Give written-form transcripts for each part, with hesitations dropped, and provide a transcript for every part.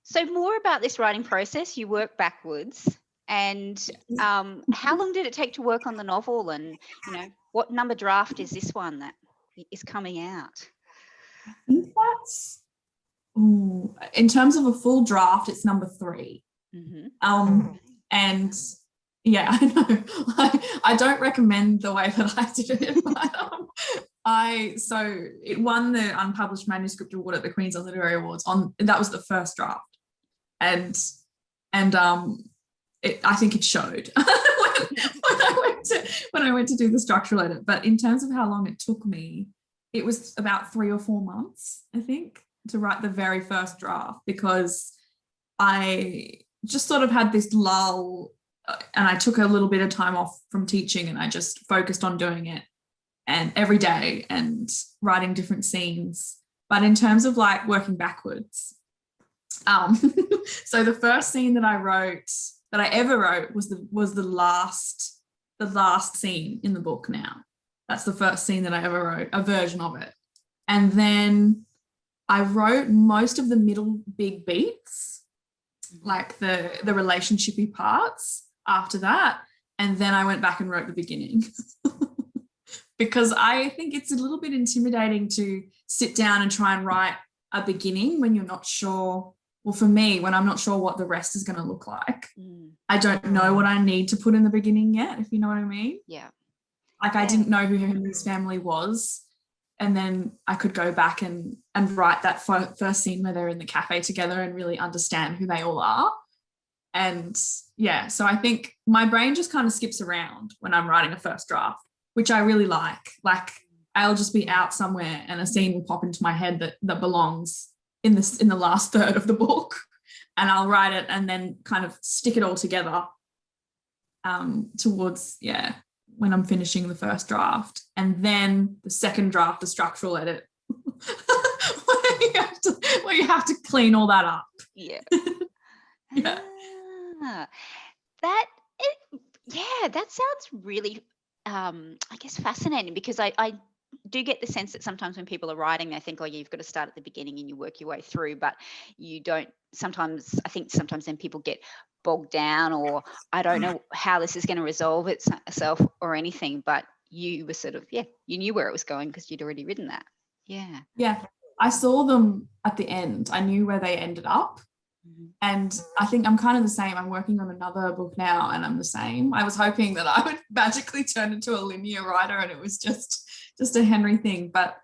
So more about this writing process. You work backwards, and how long did it take to work on the novel? And what number draft is this one that is coming out? I think that's, in terms of a full draft, it's number 3. Mm-hmm. And yeah, I know. I don't recommend the way that I did it, but so it won the unpublished manuscript award at the Queensland Literary Awards. That was the first draft, and I think it showed when I went to do the structural edit. But in terms of how long it took me, it was about 3 or 4 months, I think, to write the very first draft, because I just sort of had this lull, and I took a little bit of time off from teaching, and I just focused on doing it and every day and writing different scenes. But in terms of like working backwards, so the first scene that I ever wrote was the last scene in the book. Now that's the first scene that I ever wrote, a version of it. And then I wrote most of the middle big beats, like the relationshipy parts after that. And then I went back and wrote the beginning because I think it's a little bit intimidating to sit down and try and write a beginning when you're not sure. Well, for me, when I'm not sure what the rest is going to look like, I don't know what I need to put in the beginning yet, if you know what I mean. Yeah. Like I didn't know who Henry's family was. And then I could go back and write that first scene where they're in the cafe together and really understand who they all are. And yeah, so I think my brain just kind of skips around when I'm writing a first draft, which I really like. Like I'll just be out somewhere and a scene will pop into my head that belongs in the last third of the book, and I'll write it and then kind of stick it all together towards when I'm finishing the first draft. And then the second draft, the structural edit, where you have to clean all that up. Yeah. Yeah. That sounds really I guess fascinating, because I do get the sense that sometimes when people are writing, they think, you've got to start at the beginning and you work your way through, but you don't. I think sometimes then people get bogged down, or I don't know how this is going to resolve itself or anything, but you were sort of, you knew where it was going because you'd already written that. Yeah. Yeah. I saw them at the end. I knew where they ended up. And I think I'm kind of the same. I'm working on another book now and I'm the same. I was hoping that I would magically turn into a linear writer and it was just a Henry thing. But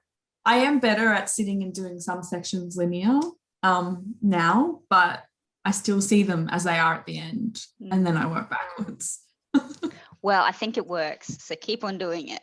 I am better at sitting and doing some sections linear now, but I still see them as they are at the end, and then I work backwards. Well, I think it works. So keep on doing it.